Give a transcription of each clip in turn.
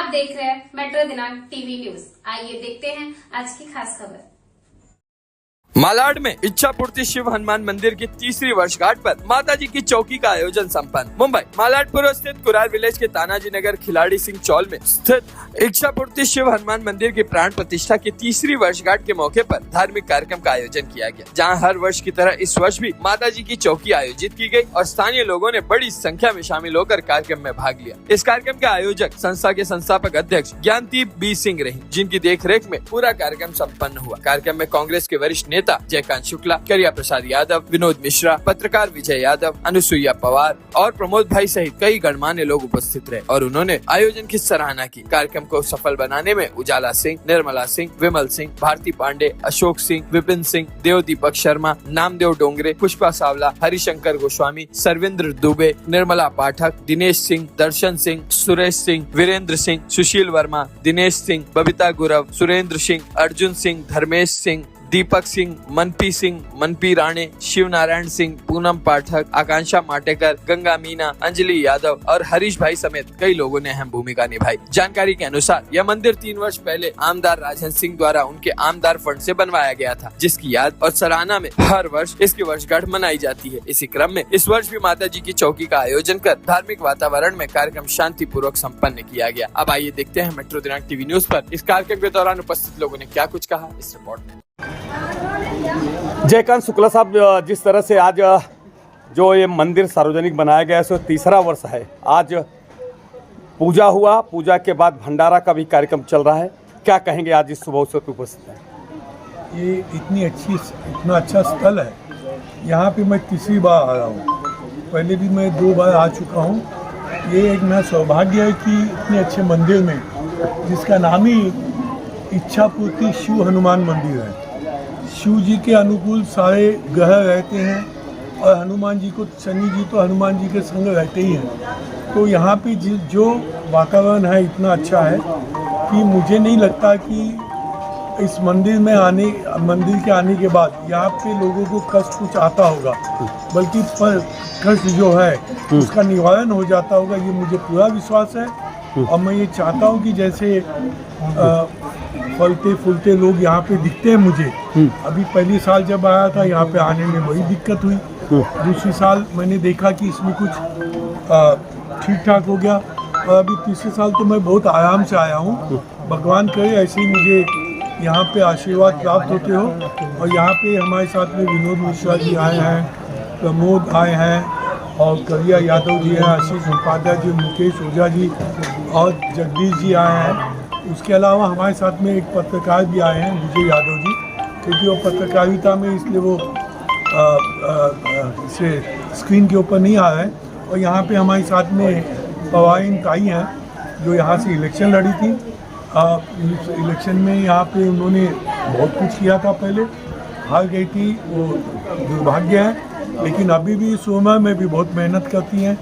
आप देख रहे हैं मेट्रो दिनांक टीवी न्यूज। आइए देखते हैं आज की खास खबर। मालाड में इच्छा पूर्ति शिव हनुमान मंदिर की तीसरी वर्षगांठ पर माताजी की चौकी का आयोजन संपन्न। मुंबई मालाडपुर स्थित कुरार विलेज के तानाजी नगर खिलाड़ी सिंह चौल में स्थित इच्छा पूर्ति शिव हनुमान मंदिर की प्राण प्रतिष्ठा की तीसरी वर्षगांठ के मौके पर धार्मिक कार्यक्रम का आयोजन किया गया, जहां हर वर्ष की तरह इस वर्ष भी माताजी की चौकी आयोजित की गई और स्थानीय लोगों ने बड़ी संख्या में शामिल होकर कार्यक्रम में भाग लिया। इस कार्यक्रम के आयोजक संस्था के संस्थापक अध्यक्ष ज्ञानदीप बी सिंह रही, जिनकी देखरेख में पूरा कार्यक्रम संपन्न हुआ। कार्यक्रम में कांग्रेस के वरिष्ठ नेता जयकांत शुक्ला, करिया प्रसाद यादव, विनोद मिश्रा, पत्रकार विजय यादव, अनुसुईया पवार और प्रमोद भाई सहित कई गणमान्य लोग उपस्थित रहे और उन्होंने आयोजन की सराहना की। कार्यक्रम को सफल बनाने में उजाला सिंह, निर्मला सिंह, विमल सिंह, भारती पांडे, अशोक सिंह, विपिन सिंह, देव दीपक शर्मा, नामदेव डोंगरे, पुष्पा सावला, हरिशंकर गोस्वामी, सरविंद्र दुबे, निर्मला पाठक, दिनेश सिंह, दर्शन सिंह, सुरेश सिंह, वीरेंद्र सिंह, सुशील वर्मा, दिनेश सिंह, बबीता गुरव, सुरेंद्र सिंह, अर्जुन सिंह, धर्मेश सिंह, दीपक सिंह, मनपी राणे, शिव नारायण सिंह, पूनम पाठक, आकांक्षा माटेकर, गंगा मीना, अंजलि यादव और हरीश भाई समेत कई लोगों ने अहम भूमिका निभाई। जानकारी के अनुसार यह मंदिर 3 वर्ष पहले आमदार राजन सिंह द्वारा उनके आमदार फंड से बनवाया गया था, जिसकी याद और सराहना में हर वर्ष इसकी वर्षगांठ मनाई जाती है। इसी क्रम में इस वर्ष भी माताजी की चौकी का आयोजन कर धार्मिक वातावरण में कार्यक्रम शांति पूर्वक सम्पन्न किया गया। अब आइए देखते हैं मेट्रो दिनांक टीवी न्यूज पर इस कार्यक्रम के दौरान उपस्थित लोगों ने क्या कुछ कहा इस रिपोर्ट में। जयकांत शुक्ला साहब, जिस तरह से आज जो ये मंदिर सार्वजनिक बनाया गया है सो तीसरा वर्ष है। आज पूजा हुआ, पूजा के बाद भंडारा का भी कार्यक्रम चल रहा है। क्या कहेंगे आज इस शुभ अवसर पर उपस्थित है? ये इतना अच्छा स्थल है। यहाँ पे मैं तीसरी बार आ रहा हूँ, पहले भी मैं 2 बार आ चुका हूँ। ये एक मेरा सौभाग्य है कि इतने अच्छे मंदिर में, जिसका नाम ही इच्छा पूर्ति शिव हनुमान मंदिर है। शिव जी के अनुकूल सारे ग्रह रहते हैं और हनुमान जी को, शनि जी तो हनुमान जी के संग रहते ही हैं। तो यहाँ पे जो वातावरण है इतना अच्छा है कि मुझे नहीं लगता कि इस मंदिर के आने के बाद यहाँ पे लोगों को कष्ट कुछ आता होगा, बल्कि पर कष्ट जो है उसका निवारण हो जाता होगा, ये मुझे पूरा विश्वास है। और मैं ये चाहता हूँ कि जैसे फलते फूलते लोग यहाँ पे दिखते हैं मुझे। अभी पहली साल जब आया था यहाँ पे आने में बड़ी दिक्कत हुई, दूसरी साल मैंने देखा कि इसमें कुछ ठीक ठाक हो गया और अभी तीसरे साल तो मैं बहुत आराम से आया हूँ। भगवान करे ऐसे ही मुझे यहाँ पे आशीर्वाद प्राप्त होते हो। और यहाँ पे हमारे साथ में विनोद मिश्रा जी आए हैं, प्रमोद आए हैं और करिया यादव जी हैं, आशीष उपाध्याय जी, मुकेश ओझा जी और जगदीश जी आए हैं। उसके अलावा हमारे साथ में एक पत्रकार भी आए हैं, विजय यादव जी, क्योंकि वो पत्रकारिता में इसलिए वो इसे स्क्रीन के ऊपर नहीं आ रहा है। और यहाँ पे हमारे साथ में पवाइन ताई हैं जो यहाँ से इलेक्शन लड़ी थी। इलेक्शन में यहाँ पे उन्होंने बहुत कुछ किया था, पहले हार गई थी, वो दुर्भाग्य है, लेकिन अभी भी इस उम्र में भी बहुत मेहनत करती हैं।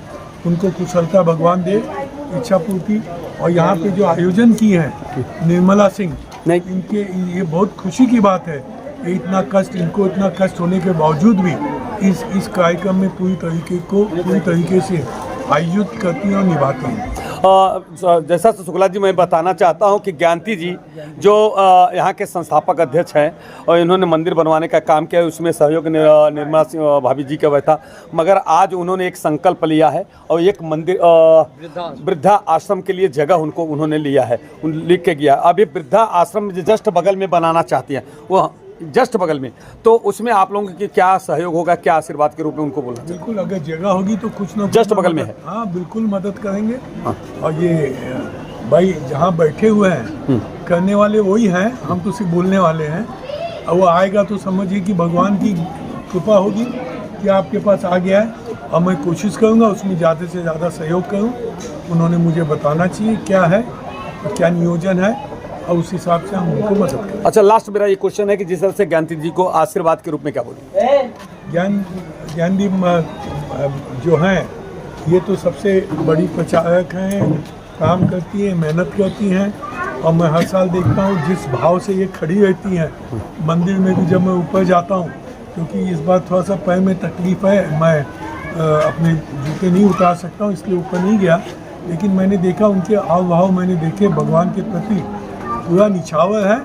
उनको कुशलता भगवान दे, इच्छा पूर्ति। और यहाँ पे जो आयोजन की है निर्मला सिंह, इनके ये बहुत खुशी की बात है। इनको इतना कष्ट होने के बावजूद भी इस कार्यक्रम में पूरी तरीके से आयोजित करती हैं और निभाती हैं। जैसा शुक्ला जी, मैं बताना चाहता हूं कि ज्ञानती जी जो यहाँ के संस्थापक अध्यक्ष हैं और इन्होंने मंदिर बनवाने का काम किया, उसमें सहयोग निर्मला सिंह भाभी जी का हुआ था। मगर आज उन्होंने एक संकल्प लिया है और एक मंदिर वृद्धा आश्रम के लिए जगह उन्होंने लिया है, लिख के गया। अब ये वृद्धा आश्रम जस्ट बगल में बनाना चाहती हैं, वो जस्ट बगल में, तो उसमें आप लोगों के क्या सहयोग होगा, क्या आशीर्वाद के रूप में उनको बोलना? बिल्कुल, अगर जगह होगी तो कुछ ना जस्ट बगल में है। हाँ, बिल्कुल मदद करेंगे। हाँ। और ये भाई जहाँ बैठे हुए हैं करने वाले वही हैं, हम तो सिर्फ बोलने वाले हैं। और वो आएगा तो समझिए कि भगवान की कृपा होगी कि आपके पास आ गया है। और मैं कोशिश करूँगा उसमें ज़्यादा से ज़्यादा सहयोग करूँ। उन्होंने मुझे बताना चाहिए क्या है, क्या नियोजन है, और उस हिसाब से हम उनको मदद करें। अच्छा, लास्ट मेरा ये क्वेश्चन है कि जिस तरह से ज्ञानदीप जी को आशीर्वाद के रूप में क्या बोलें? ज्ञानदीप जो हैं ये तो सबसे बड़ी प्रचारक हैं, काम करती हैं, मेहनत करती हैं। और मैं हर साल देखता हूँ जिस भाव से ये खड़ी रहती हैं मंदिर में भी जब मैं ऊपर जाता हूँ, क्योंकि इस बार थोड़ा सा पैर में तकलीफ़ है, मैं अपने जूते नहीं उतार सकता हूँ, इसलिए ऊपर नहीं गया। लेकिन मैंने देखा उनके हाव भाव मैंने देखे भगवान के प्रति पूरा निछावर है,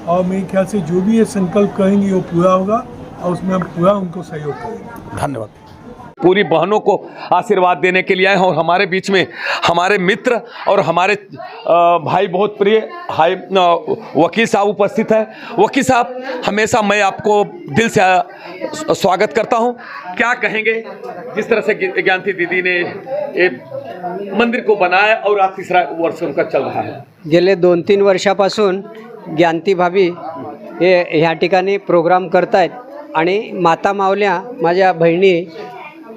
और मेरे ख्याल से जो भी ये संकल्प करेंगे वो पूरा होगा, और उसमें हम पूरा उनको सहयोग करेंगे। धन्यवाद। पूरी बहनों को आशीर्वाद देने के लिए आए हैं और हमारे बीच में हमारे मित्र और हमारे भाई बहुत प्रिय भाई वकील साहब उपस्थित है। वकील साहब, हमेशा मैं आपको दिल से स्वागत करता हूं। क्या कहेंगे जिस तरह से ज्ञानती दीदी ने एक मंदिर को बनाया और आज तीसरा वर्ष उनका चल रहा है? गेले 2-3 वर्षापासून ज्ञानती भाभी हे ह्या ठिकाणी प्रोग्राम करतायत आणि माता माऊल्या माझ्या बहिणी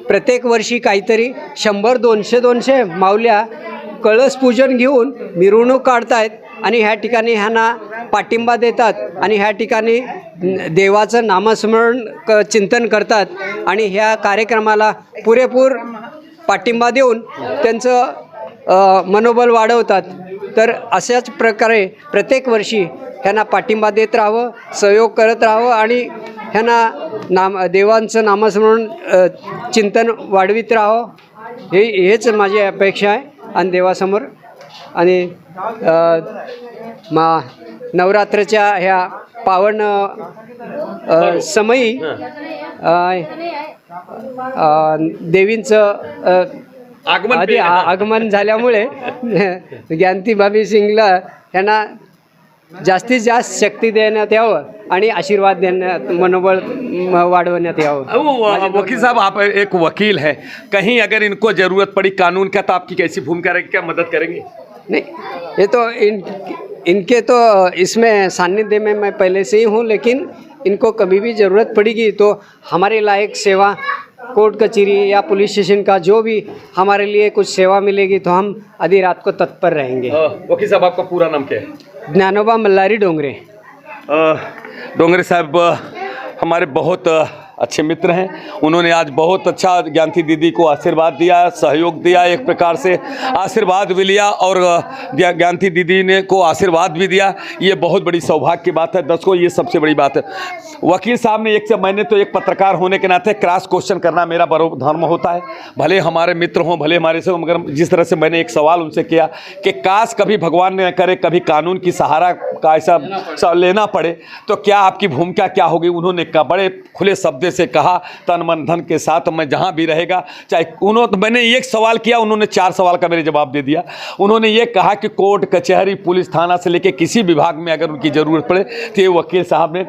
प्रत्येक वर्षी काहीतरी 100-200 माऊल्या कळस पूजन घेऊन मिरवणूक काढतायत आणि ह्या ठिकाणी ह्यांना पाठिंबा देतात आणि ह्या ठिकाणी देवाचं नामस्मरण चिंतन करतात आणि ह्या कार्यक्रमाला पुरेपूर पाठिंबा देऊन त्यांचं मनोबल वाढवतात। तर अशाच प्रकारे प्रत्येक वर्षी ह्यांना पाठिंबा देत राहावं, सहयोग करत राहावं आणि ह्यांना देवांचं नामस्मरण चिंतन वाढवित राहावं, हेच माझी अपेक्षा आहे आणि देवासमोर। आणि नवरात्राच्या ह्या पावन समयी देवींचं आगमन झाल्यामुळे ज्ञानती भाभी सिंगला यांना जास्तीत जास्त शक्ती देण्यात यावं आणि आशीर्वाद देण्यात मनोबल वाढवण्यात यावं। वकील साहब, आप एक वकील हैं, कहीं अगर इनको ज़रूरत पड़ी कानून का तो आपकी कैसी भूमिका रहेगी, क्या मदद करेंगे? नहीं, ये तो इनके तो इसमें सानिध्य में मैं पहले से ही हूँ, लेकिन इनको कभी भी ज़रूरत पड़ेगी तो हमारे लायक सेवा कोर्ट कचहरी या पुलिस स्टेशन का जो भी हमारे लिए कुछ सेवा मिलेगी तो हम आधी रात को तत्पर रहेंगे। वकील साहब, आपका पूरा नाम क्या है? ज्ञानोबा मल्हारी डोंगरे। डोंगरे साहब हमारे बहुत अच्छे मित्र हैं। उन्होंने आज बहुत अच्छा ज्ञानती दीदी को आशीर्वाद दिया, सहयोग दिया, एक प्रकार से आशीर्वाद भी लिया और ज्ञानती दीदी ने को आशीर्वाद भी दिया। ये बहुत बड़ी सौभाग्य की बात है दर्शकों, ये सबसे बड़ी बात है। वकील साहब ने मैंने तो एक पत्रकार होने के नाते क्रॉस क्वेश्चन करना मेरा बड़ा धर्म होता है, भले हमारे मित्र हों, भले हमारे से, मगर जिस तरह से मैंने एक सवाल उनसे किया कि काश कभी भगवान न करे कभी कानून की सहारा का ऐसा लेना पड़े तो क्या आपकी भूमिका क्या होगी। उन्होंने बड़े खुले शब्द से कहा, तन मन धन के साथ मैं जहां भी रहेगा, चाहे उन्होंने, मैंने एक सवाल किया, उन्होंने 4 सवाल का मेरे जवाब दे दिया। उन्होंने ये कहा कि कोर्ट कचहरी पुलिस थाना से लेकर किसी विभाग में अगर उनकी ज़रूरत पड़े तो ये वकील साहब ने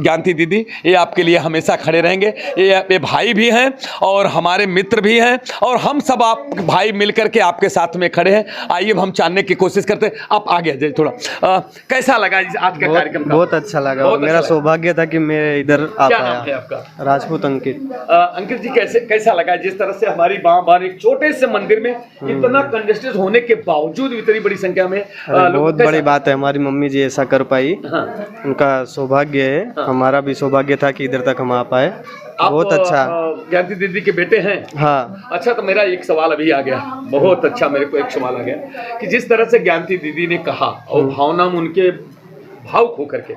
ज्ञानती दीदी ये आपके लिए हमेशा खड़े रहेंगे। ये भाई भी हैं और हमारे मित्र भी हैं और हम सब आप भाई मिलकर के आपके साथ में खड़े हैं। आइए हम जानने की कोशिश करते हैं, आप आगे आ जाइए थोड़ा। कैसा लगा आज का कार्यक्रम? बहुत अच्छा लगा, मेरा सौभाग्य था कि मैं इधर आ क्या पाया। नाम है आपका? राजपूत अंकित। अंकित जी, कैसा लगा जिस तरह से हमारी बार एक छोटे से मंदिर में इतना कंजेस्टेड होने के बावजूद इतनी बड़ी संख्या में बहुत बड़ी बात है, हमारी मम्मी जी ऐसा कर पाई। हाँ। उनका सौभाग्य है, हमारा भी सौभाग्य था कि इधर तक हम आ पाए। बहुत अच्छा। ज्ञानती दीदी के बेटे हैं? हाँ। अच्छा, तो मेरा एक सवाल अभी आ गया, बहुत अच्छा, मेरे को एक सवाल आ गया कि जिस तरह से ज्ञानती दीदी ने कहा और भावना उनके भावुक होकर के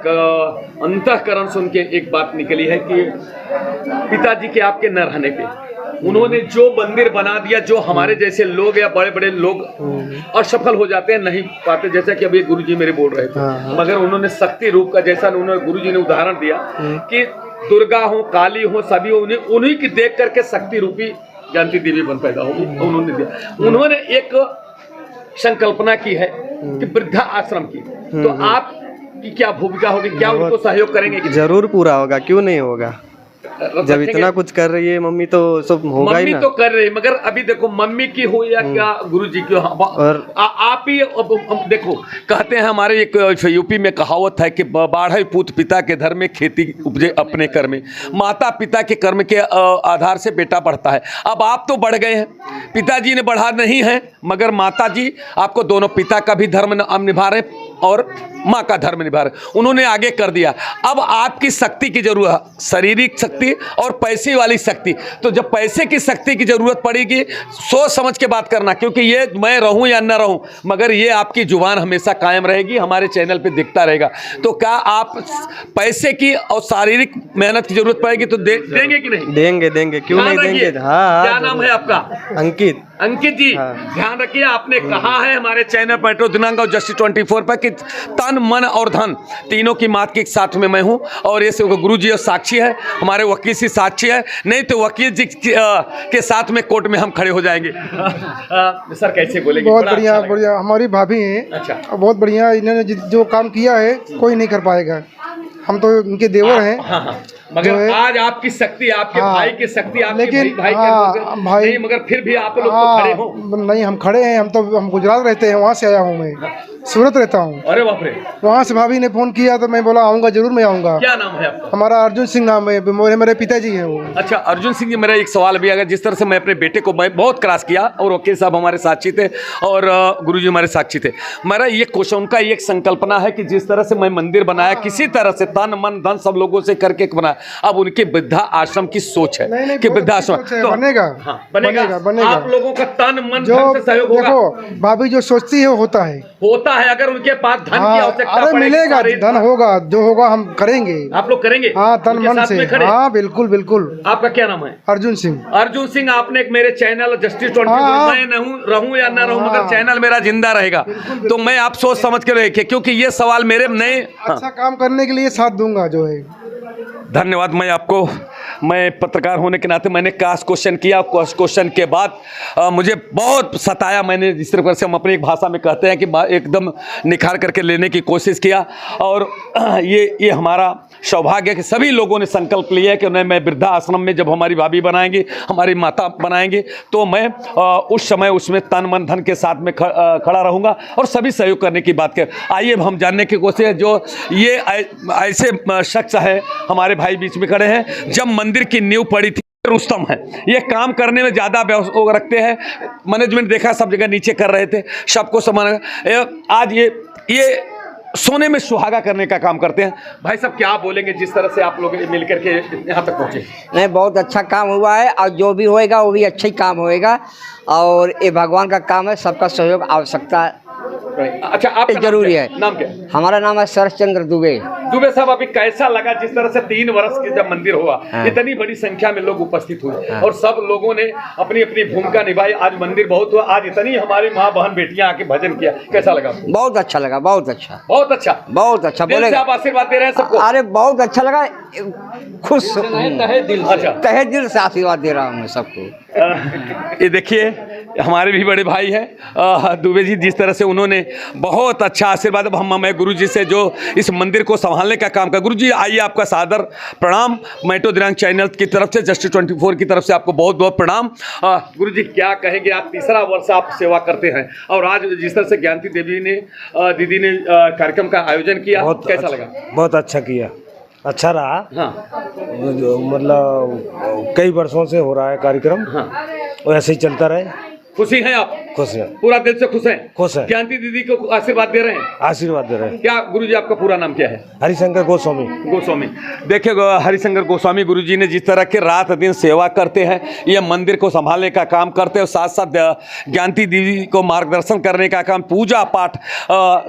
अंतःकरण सुन के एक बात निकली है कि पिताजी के आपके न रहने पे उन्होंने जो मंदिर बना दिया, जो हमारे जैसे लोग या बड़े बड़े लोग असफल हो जाते हैं, नहीं पाते, जैसा कि अभी गुरुजी मेरे बोल रहे थे, मगर उन्होंने शक्ति रूप का, जैसा उन्होंने गुरुजी ने उदाहरण दिया कि दुर्गा हो, काली हो, सभी उन्हीं की देख करके शक्ति रूपी ज्ञानती देवी बन पैदा होगी। उन्होंने दिया, उन्होंने एक संकल्पना की है कि वृद्धा आश्रम की, तो आप की क्या भूमिका होगी, क्या उनको सहयोग करेंगे? जरूर पूरा होगा, क्यों नहीं होगा। जब इतना कुछ कर रही है मम्मी तो सब होगा ही ना। मम्मी तो कर रही है, मगर अभी देखो मम्मी की हो या क्या गुरुजी की हो, और आप ही देखो, कहते हैं हमारे एक यूपी में कहावत है कि बाढ़ पूत पिता के धर्म में, खेती उपजे अपने कर में। माता पिता के कर्म के आधार से बेटा बढ़ता है। अब आप तो बढ़ गए हैं, पिताजी ने बढ़ा नहीं है, मगर माता जी आपको दोनों पिता का भी धर्म निभा रहे और माँ का धर्म निभा रहे, उन्होंने आगे कर दिया। अब आपकी शक्ति की जरूरत है, शारीरिक शक्ति और पैसे वाली शक्ति। तो जब पैसे की शक्ति की जरूरत पड़ेगी, सोच समझ के बात करना, क्योंकि ये मैं रहूं या न रहूं, मगर ये आपकी जुबान हमेशा कायम रहेगी, हमारे चैनल पे दिखता रहेगा। तो क्या आप पैसे की और शारीरिक मेहनत की जरूरत पड़ेगी तो देंगे कि नहीं? देंगे, क्यों नहीं देंगे। हाँ, क्या नाम है आपका? अंकित। अंकित जी, ध्यान रखिए, आपने कहा है हमारे चैनल मेट्रो दिनांक और जस्टिस 24 पर कि तन मन और धन तीनों की मात के साथ में मैं हूं, और ये गुरु जी साक्षी है, हमारे वकील जी साक्षी है, नहीं तो वकील जी के साथ में कोर्ट में हम खड़े हो जाएंगे। सर कैसे बोलेंगे? बहुत बढ़िया बढ़िया, हमारी भाभी हैं। अच्छा, बहुत बढ़िया, इन्होंने जो काम किया है कोई नहीं कर पाएगा, हम तो उनके देवर हैं। हाँ, मगर आज आपकी शक्ति, आपके भाई की शक्ति, आपके लेकिन भाई भाई नहीं, मगर फिर भी आप लोग तो खड़े हो। नहीं, हम खड़े हैं, हम गुजरात रहते हैं, वहाँ से आया हूँ मैं, सूरत रहता हूँ। अरे बाप रे। वहाँ से भाभी ने फोन किया तो मैं बोला आऊँगा, जरूर मैं आऊँगा। क्या नाम है आपका? हमारा अर्जुन सिंह नाम है, मेरे पिताजी हैं वो। अच्छा, अर्जुन सिंह जी, मेरा एक सवाल भी अगर जिस तरह से मैं अपने बेटे को मैं बहुत क्रॉस किया, और वकील साहब हमारे साक्षी थे और गुरुजी हमारे साक्षी थे, मेरा ये क्वेश्चन, उनका एक संकल्पना है कि जिस तरह से मैं मंदिर बनाया, किसी तरह से तन मन धन सब लोगों से करके बनाया, अब उनके वृद्धा आश्रम की सोच है कि वृद्धाश्रम तो बनेगा, बनेगा। आप लोगों का तन मन धन से सहयोग होगा। देखो, भाभी जो सोचती है वो होता है। अगर उनके पास धन की आवश्यकता अरे पड़ेगी, मिलेगा, धन होगा, जो होगा हम करेंगे। आप लोग करेंगे? हाँ, तन उनके मन साथ से। में खड़े? हाँ, बिल्कुल बिल्कुल। आपका क्या नाम है? अर्जुन सिंह। अर्जुन सिंह, आपने एक मेरे चैनल जस्टिस 24, मैं रहूं या ना रहूं, मगर चैनल मेरा जिंदा रहेगा। तो मैं आप सोच समझ के रखिए, क्योंकि ये सवाल मेरे नए अच्छा काम करने के लिए साथ दूंगा जो है। धन्यवाद। मैं पत्रकार होने के नाते मैंने क्वेश्चन किया, क्वेश्चन के बाद मुझे बहुत सताया। मैंने जिस तरह से हम अपनी एक भाषा में कहते हैं कि एकदम निखार करके लेने की कोशिश किया, और ये हमारा सौभाग्य है कि सभी लोगों ने संकल्प लिया है कि मैं वृद्धा आश्रम में जब हमारी भाभी बनाएंगी, हमारी माता बनाएंगे, तो मैं उस समय उसमें तन मन धन के साथ में खड़ा रहूँगा और सभी सहयोग करने की बात कर। आइए हम जानने की कोशिश, जो ये ऐसे शख्स है हमारे भाई बीच में खड़े हैं, जब मंदिर की नींव पड़ी थी, रुस्तम है, ये काम करने में ज़्यादा वो रखते हैं, मैनेजमेंट देखा सब जगह नीचे कर रहे थे, सबको समान। आज ये सोने में सुहागा करने का काम करते हैं। भाई साहब क्या बोलेंगे जिस तरह से आप लोग मिलकर के यहाँ तक पहुँचे? नहीं, बहुत अच्छा काम हुआ है, और जो भी होएगा वो भी अच्छा ही काम होएगा, और ये भगवान का काम है, सबका सहयोग आवश्यकता अच्छा, आप जरूरी है। नाम क्या? हमारा नाम है शरद चंद्र दुबे। दुबे साहब, अभी कैसा लगा जिस तरह से 3 वर्ष के जब मंदिर हुआ, इतनी बड़ी संख्या में लोग उपस्थित हुए, और सब लोगों ने अपनी अपनी भूमिका निभाई, आज मंदिर बहुत हुआ, आज इतनी हमारी माँ बहन बेटियां आके भजन किया, कैसा लगा? बहुत अच्छा लगा, बहुत अच्छा, बहुत अच्छा, बहुत अच्छा। बोले आप आशीर्वाद दे रहे हैं सबको? अरे बहुत अच्छा लगा, खुश तहे दिल। अच्छा, तहे दिल से आशीर्वाद दे रहा हूँ मैं सबको। ये देखिए हमारे भी बड़े भाई हैं दुबे जी, जिस तरह से उन्होंने बहुत अच्छा आशीर्वाद। अब मैं गुरु जी से जो इस मंदिर को संभालने का काम कर, गुरु जी आइए, आपका सादर प्रणाम। मेट्रो दिनांक चैनल की तरफ से, जस्टिस 24 की तरफ से आपको बहुत बहुत प्रणाम। गुरु जी क्या कहेंगे, आप 3रा वर्ष आप सेवा करते हैं, और आज जिस तरह से ज्ञानती दीदी ने कार्यक्रम का आयोजन किया, कैसा लगा? बहुत अच्छा किया, अच्छा रहा। हाँ, मतलब कई वर्षों से हो रहा है कार्यक्रम, हाँ, और ऐसे ही चलता रहे। खुशी हैं आप? खुश है, पूरा दिल से खुश हैं? खुश है। ज्ञानती दीदी को आशीर्वाद दे रहे हैं? आशीर्वाद दे रहे हैं। क्या गुरुजी आपका पूरा नाम क्या है? हरिशंकर गोस्वामी। गोस्वामी, देखिए हरिशंकर गोस्वामी गुरुजी ने जिस तरह के रात दिन सेवा करते हैं, ये मंदिर को संभालने का काम करते हैं, और साथ साथ ज्ञानती दीदी को मार्गदर्शन करने का काम, पूजा पाठ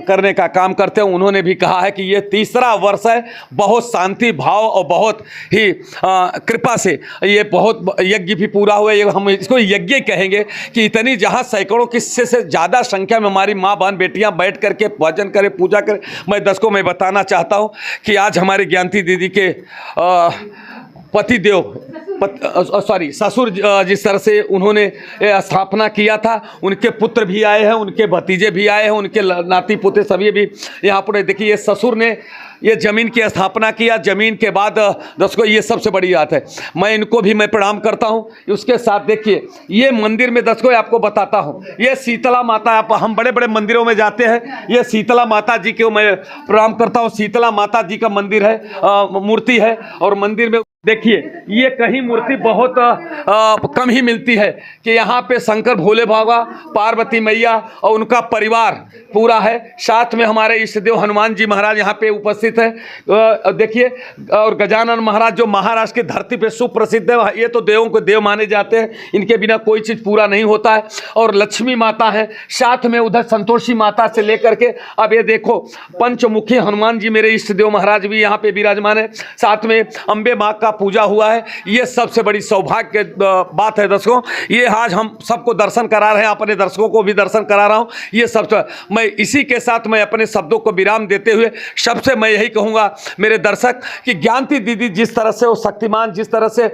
करने का काम करते हैं। उन्होंने भी कहा है कि ये 3रा वर्ष है, बहुत शांति भाव और बहुत ही कृपा से ये बहुत यज्ञ भी पूरा हुआ। हम इसको यज्ञ कहेंगे कि इतनी जहाँ सैकड़ों किस्से से ज़्यादा संख्या में हमारी माँ बहन बेटियाँ बैठ करके भजन करें, पूजा करें। मैं दर्शकों में बताना चाहता हूँ कि आज हमारे ज्ञानती दीदी के ससुर जिस तरह से उन्होंने स्थापना किया था, उनके पुत्र भी आए हैं, उनके भतीजे भी आए हैं, उनके नाती पोते सभी भी यहाँ पर। देखिए ये ससुर ने ये ज़मीन की स्थापना किया, ज़मीन के बाद दर्शकों ये सबसे बड़ी बात है, मैं इनको भी मैं प्रणाम करता हूँ। उसके साथ देखिए ये मंदिर में दर्शकों आपको बताता हूँ, ये शीतला माता, आप हम बड़े बड़े मंदिरों में जाते हैं, ये शीतला माता जी को मैं प्रणाम करता हूँ। शीतला माता जी का मंदिर है, मूर्ति है, और मंदिर में देखिए ये कहीं मूर्ति बहुत कम ही मिलती है कि यहाँ पे शंकर भोले बाबा, पार्वती मैया और उनका परिवार पूरा है। साथ में हमारे इष्ट देव हनुमान जी महाराज यहाँ पे उपस्थित है। देखिए, और गजानन महाराज जो महाराष्ट्र की धरती पे सुप्रसिद्ध है, ये तो देवों को देव माने जाते हैं, इनके बिना कोई चीज़ पूरा नहीं होता है। और लक्ष्मी माता है साथ में, उधर संतोषी माता से लेकर के अब ये देखो पंचमुखी हनुमान जी मेरे इष्ट देव महाराज भी यहाँ पे विराजमान है। साथ में अम्बे माँ का पूजा हुआ है। ये सबसे बड़ी सौभाग्य बात है दर्शकों। ये आज हम सबको दर्शन करा रहे हैं, अपने दर्शकों को भी दर्शन करा रहा हूँ। ये सब मैं इसी के साथ मैं अपने शब्दों को विराम देते हुए सबसे मैं यही कहूँगा मेरे दर्शक कि ज्ञानती दीदी जिस तरह से वो शक्तिमान, जिस तरह से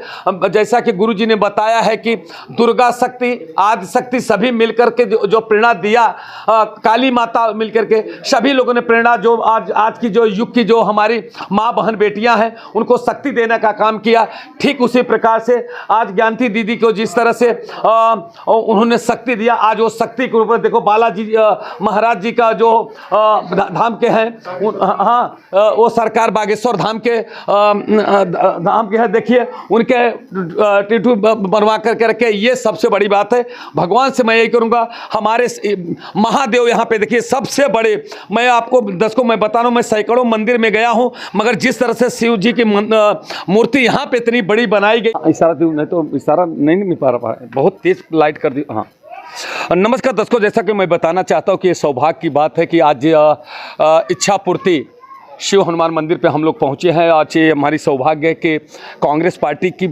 जैसा कि गुरु जी ने बताया है कि दुर्गा शक्ति, आदि शक्ति सभी मिलकर के जो प्रेरणा दिया, काली माता मिलकर के सभी लोगों ने प्रेरणा, जो आज की जो युग की जो हमारी माँ बहन बेटियां हैं उनको शक्ति देने का काम किया। ठीक उसी प्रकार से आज ज्ञानती दीदी को जिस तरह से उन्होंने शक्ति दिया, आज वो शक्ति के ऊपर देखो बालाजी महाराज जी का जो धाम के हैं, हाँ वो सरकार बागेश्वर धाम के है। देखिए उनके टिटू बनवा करके रखे, ये सबसे बड़ी बात है। भगवान से मैं यही करूँगा, हमारे महादेव यहाँ पे देखिए सबसे बड़े, मैं आपको दर्शकों मैं बता रहा हूँ, मैं सैकड़ों मंदिर में गया हूँ, मगर जिस तरह से शिव जी की मूर्ति यहाँ पे इतनी बड़ी बनाई गई। इशारा नहीं तो इशारा नहीं मिल पा रहा है, बहुत तेज लाइट कर दी। हाँ नमस्कार दर्शकों, जैसा कि मैं बताना चाहता हूँ कि ये सौभाग्य की बात है कि आज इच्छा पूर्ति शिव हनुमान मंदिर पे हम लोग पहुँचे हैं। आज ये हमारी सौभाग्य है कि कांग्रेस पार्टी की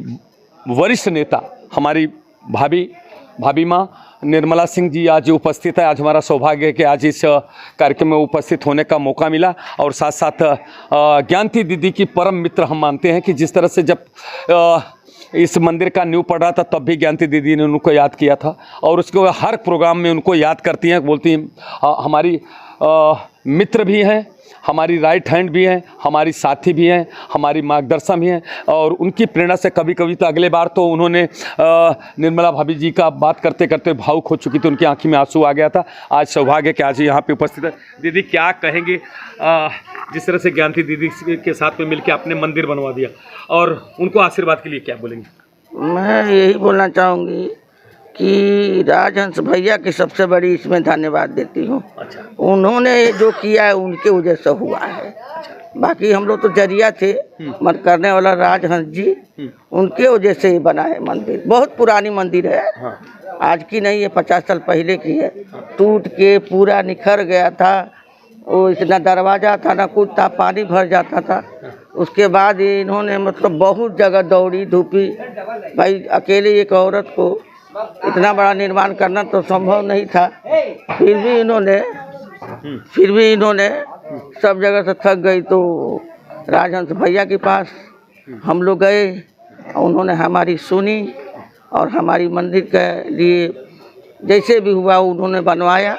वरिष्ठ नेता हमारी भाभी माँ निर्मला सिंह जी आज उपस्थित है। आज हमारा सौभाग्य है कि आज इस कार्यक्रम में उपस्थित होने का मौका मिला। और साथ साथ ज्ञानती दीदी की परम मित्र हम मानते हैं कि जिस तरह से जब इस मंदिर का न्यू पड़ रहा था तब भी ज्ञानती दीदी ने उनको याद किया था, और उसको हर प्रोग्राम में उनको याद करती हैं, बोलती हैं हमारी मित्र भी हैं, हमारी राइट हैंड भी हैं, हमारी साथी भी हैं, हमारी मार्गदर्शन भी हैं। और उनकी प्रेरणा से कभी कभी तो अगले बार तो उन्होंने निर्मला भाभी जी का बात करते करते भावुक हो चुकी थी, उनकी आंखी में आंसू आ गया था। आज सौभाग्य कि आज यहाँ पे उपस्थित है। दीदी क्या कहेंगे, जिस तरह से ज्ञानती दीदी के साथ में मिलकर आपने मंदिर बनवा दिया, और उनको आशीर्वाद के लिए क्या बोलेंगे? मैं यही बोलना चाहूँगी कि राजहंस भैया की सबसे बड़ी इसमें धन्यवाद देती हूँ। अच्छा। उन्होंने जो किया है उनके वजह से हुआ है। बाकी हम लोग तो जरिया थे, मत करने वाला राजहंस जी, उनके वजह से ही बना है मंदिर। बहुत पुरानी मंदिर है। हाँ। आज की नहीं है, 50 साल पहले की है। टूट के पूरा निखर गया था, वो इतना दरवाजा था ना कुछ था, पानी भर जाता था। उसके बाद इन्होंने मतलब बहुत जगह दौड़ी धूपी, भाई अकेले एक औरत को इतना बड़ा निर्माण करना तो संभव नहीं था। फिर भी इन्होंने सब जगह से थक गई तो राजहंस भैया के पास हम लोग गए, उन्होंने हमारी सुनी और हमारी मंदिर के लिए जैसे भी हुआ उन्होंने बनवाया।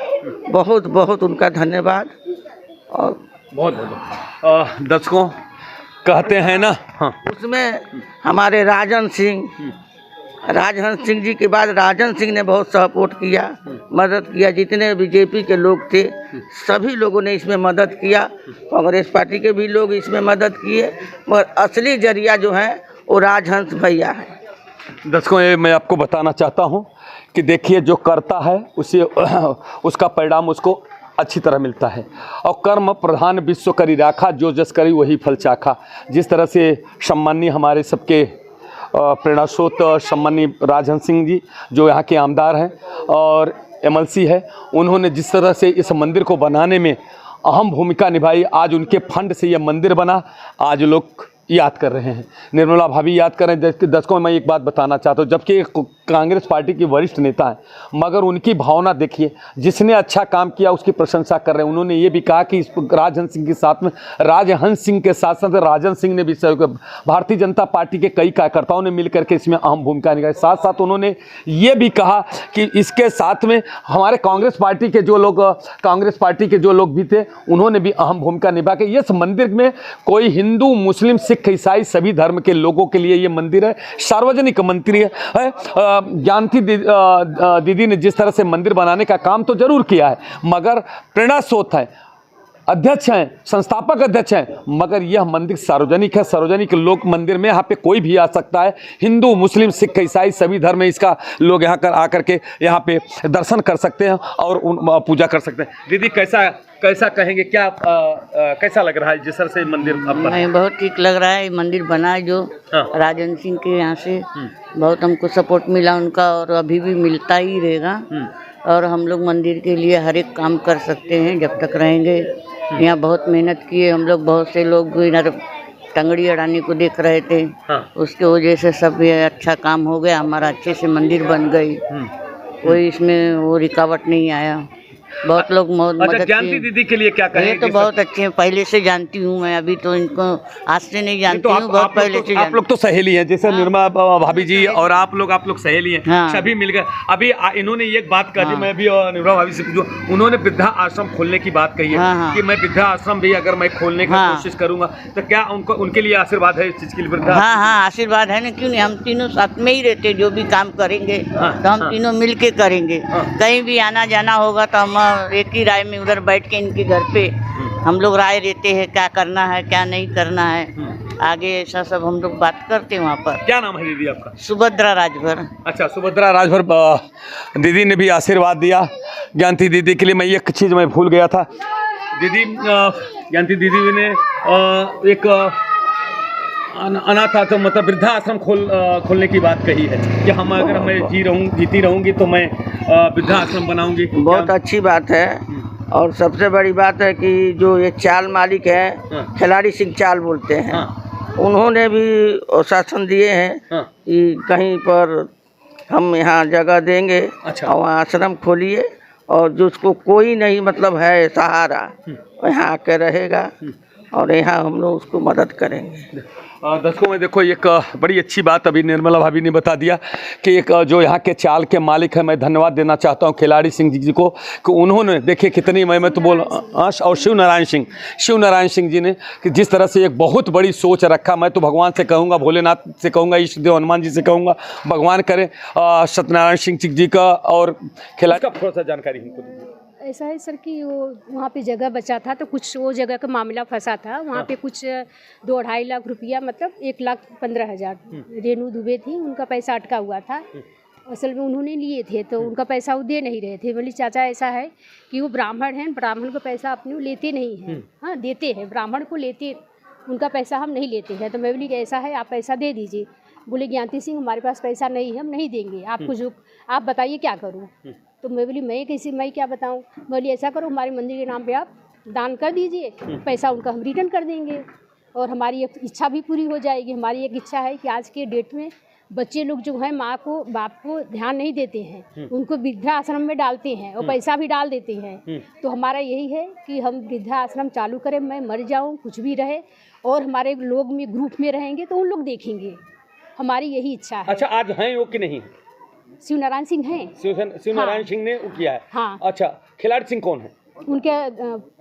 बहुत बहुत उनका धन्यवाद। और बहुत बहुत दर्शकों कहते हैं ना, हाँ उसमें हमारे राजहंस सिंह जी के बाद राजन सिंह ने बहुत सपोर्ट किया, मदद किया। जितने बीजेपी के लोग थे सभी लोगों ने इसमें मदद किया, कांग्रेस पार्टी के भी लोग इसमें मदद किए, मगर असली जरिया जो है वो राजहंस भैया है। दर्शकों ये मैं आपको बताना चाहता हूँ कि देखिए जो करता है उसे उसका परिणाम उसको अच्छी तरह मिलता है। और कर्म प्रधान विश्व करी राखा, जो जस करी वही फल चाखा। जिस तरह से सम्माननीय हमारे सबके प्रेरणा स्रोत सम्माननीय राजहंस सिंह जी जो यहाँ के आमदार हैं और MLC है, उन्होंने जिस तरह से इस मंदिर को बनाने में अहम भूमिका निभाई, आज उनके फंड से यह मंदिर बना। आज लोग याद कर रहे हैं, निर्मला भाभी याद कर रहे हैं। दर्शकों मैं एक बात बताना चाहता हूँ, जबकि कांग्रेस पार्टी की वरिष्ठ नेता है, मगर उनकी भावना देखिए, जिसने अच्छा काम किया उसकी प्रशंसा कर रहे हैं। उन्होंने ये भी कहा कि इस राजहंस सिंह के साथ में राजहंस सिंह के साथ साथ राजन सिंह ने भी सहयोग, भारतीय जनता पार्टी के कई कार्यकर्ताओं ने मिलकर के इसमें अहम भूमिका निभाई। साथ साथ उन्होंने ये भी कहा कि इसके साथ में हमारे कांग्रेस पार्टी के जो लोग भी थे उन्होंने भी अहम भूमिका निभा के इस मंदिर में कोई हिंदू मुस्लिम सिख ईसाई सभी धर्म के लोगों के लिए ये मंदिर है, सार्वजनिक मंदिर है। ज्ञानती दीदी ने जिस तरह से मंदिर बनाने का काम तो जरूर किया है, मगर प्रेरणा स्रोत है अध्यक्ष हैं, संस्थापक अध्यक्ष हैं, मगर यह मंदिर सार्वजनिक है। सार्वजनिक लोग मंदिर में यहाँ पे कोई भी आ सकता है, हिंदू, मुस्लिम, सिख, ईसाई सभी धर्म में इसका लोग यहाँ कर आकर के यहाँ पे दर्शन कर सकते हैं और पूजा कर सकते हैं। दीदी कैसा कहेंगे, क्या कैसा लग रहा है जिस तरह से मंदिर हमें बहुत ठीक लग रहा है। मंदिर बना है जो राजन सिंह के यहाँ से बहुत हमको सपोर्ट मिला उनका, और अभी भी मिलता ही रहेगा। और हम लोग मंदिर के लिए हर एक काम कर सकते हैं जब तक रहेंगे। यहाँ बहुत मेहनत किए हम लोग, बहुत से लोग इधर टंगड़ी अड़ाने को देख रहे थे, उसके वजह से सब ये अच्छा काम हो गया, हमारा अच्छे से मंदिर बन गई, कोई इसमें वो रुकावट नहीं आया। बहुत लोग मदद ज्ञानती दीदी के लिए क्या कहेंगे? ये तो बहुत अच्छे हैं, पहले से जानती हूँ मैं, अभी तो इनको आज से नहीं जानती हूँ, बहुत पहले से। आप लोग तो सहेली हैं, जैसे निर्मला भाभी जी और आप लोग सहेली हैं, सभी मिल गए। अभी इन्होंने एक बात कही, मैं भी निर्मला भाभी से पूछूं, उन्होंने वृद्धा आश्रम खोलने की बात कही है कि मैं वृद्धा आश्रम भी अगर मैं खोलने की कोशिश करूंगा तो क्या उनके लिए आशीर्वाद है इस चीज के लिए? वृद्धा हाँ आशीर्वाद है ना, क्यों नहीं, हम तीनों साथ में ही रहते, जो भी काम करेंगे तो हम तीनों मिल के करेंगे। कहीं भी आना जाना होगा तो हम एक ही राय में उधर बैठ के इनके घर पे हम लोग राय देते हैं, क्या करना है क्या नहीं करना है, आगे ऐसा सब हम लोग बात करते हैं वहाँ पर। क्या नाम है दीदी आपका? सुभद्रा राजभर। अच्छा, सुभद्रा राजभर दीदी ने भी आशीर्वाद दिया ज्ञानती दीदी के लिए। मैं एक चीज़ मैं भूल गया था, दीदी ज्ञानती दीदी ने एक अनाथ आश्रम मतलब वृद्धाश्रम खोलने की बात कही है कि हम अगर मैं जीती रहूँगी तो मैं वृद्धाश्रम बनाऊंगी। बहुत अच्छी बात है। और सबसे बड़ी बात है कि जो ये चाल मालिक है, खिलाड़ी सिंह चाल बोलते हैं, उन्होंने भी शासन दिए हैं कि कहीं पर हम यहाँ जगह देंगे और वहाँ आश्रम खोलिए, और जिसको कोई नहीं मतलब है सहारा, यहाँ आके रहेगा और यहाँ हम लोग उसको मदद करेंगे। दर्शकों में देखो, एक बड़ी अच्छी बात अभी निर्मला भाभी ने बता दिया कि एक जो यहाँ के चाल के मालिक है, मैं धन्यवाद देना चाहता हूँ खिलाड़ी सिंह जी को कि उन्होंने देखिए कितनी मैं तो बोल, और शिव नारायण सिंह जी ने कि जिस तरह से एक बहुत बड़ी सोच रखा। मैं तो भगवान से कहूँगा, भोलेनाथ से कहूँगा, ईष्ट देव हनुमान जी से कहूँगा, भगवान करे सत्यनारायण सिंह जी का। और खिलाड़ी का थोड़ा सा जानकारी हमको दीजिए। ऐसा है सर कि वो वहाँ पे जगह बचा था, तो कुछ वो जगह का मामला फंसा था वहाँ पे, कुछ 2-2.5 लाख रुपया मतलब 1,15,000 रेनू दुबे थी, उनका पैसा अटका हुआ था। असल में उन्होंने लिए थे तो उनका पैसा वो दे नहीं रहे थे। बोली चाचा ऐसा है कि वो ब्राह्मण हैं, ब्राह्मण का पैसा अपने लेते नहीं हैं, हाँ देते हैं, ब्राह्मण को लेते, उनका पैसा हम नहीं लेते हैं। तो मैं बोली ऐसा है आप पैसा दे दीजिए। बोले ज्ञानती सिंह हमारे पास पैसा नहीं है, हम नहीं देंगे आपको, जो आप बताइए क्या करूँ। तो मैं बोली मैं क्या बताऊँ। बोली ऐसा करो, हमारे मंदिर के नाम पे आप दान कर दीजिए, पैसा उनका हम रिटर्न कर देंगे और हमारी एक इच्छा भी पूरी हो जाएगी। हमारी एक इच्छा है कि आज के डेट में बच्चे लोग जो हैं माँ को बाप को ध्यान नहीं देते हैं, उनको वृद्धाश्रम में डालते हैं और पैसा भी डाल देते हैं। तो हमारा यही है कि हम वृद्धाश्रम चालू करें, मैं मर जाऊँ कुछ भी रहे, और हमारे लोग में ग्रुप में रहेंगे तो उन लोग देखेंगे, हमारी यही इच्छा है। अच्छा, आज हैं वो कि नहीं? शिव नारायण सिंह हैं। शिव नारायण सिंह ने वो किया है। हाँ। अच्छा, खिलाड़ी सिंह कौन है? उनके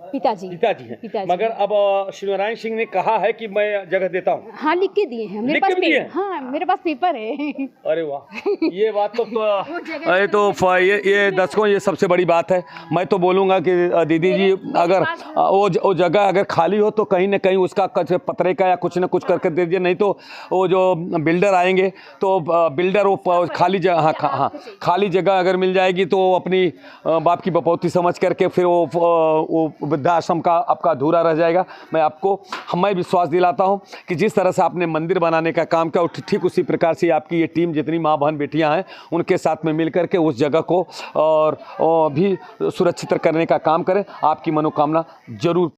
पिताजी हैं। मगर अब शिव नारायण सिंह ने कहा है कि मैं जगह देता हूँ। हाँ, लिख के दिए हैं मेरे पास पेपर। हाँ, मेरे पास पेपर है। अरे वाह, ये बात तो ये दर्शकों ये सबसे बड़ी बात है। मैं तो बोलूँगा कि दीदी जी अगर वो जगह अगर खाली हो तो कहीं ना कहीं उसका पतरे का या कुछ न कुछ करके दे दीजिए, नहीं तो वो जो बिल्डर आएंगे तो बिल्डर वो खाली जगह, हाँ खाली जगह अगर मिल जाएगी तो अपनी बाप की बपौती समझ करके फिर वो वृद्धाश्रम का आपका अधूरा रह जाएगा। मैं विश्वास दिलाता हूं कि जिस तरह से आपने मंदिर बनाने का काम किया, ठीक उसी प्रकार से आपकी ये टीम जितनी माँ बहन बेटियां हैं उनके साथ में मिलकर के उस जगह को और भी सुरक्षित करने का काम करें। आपकी मनोकामना जरूर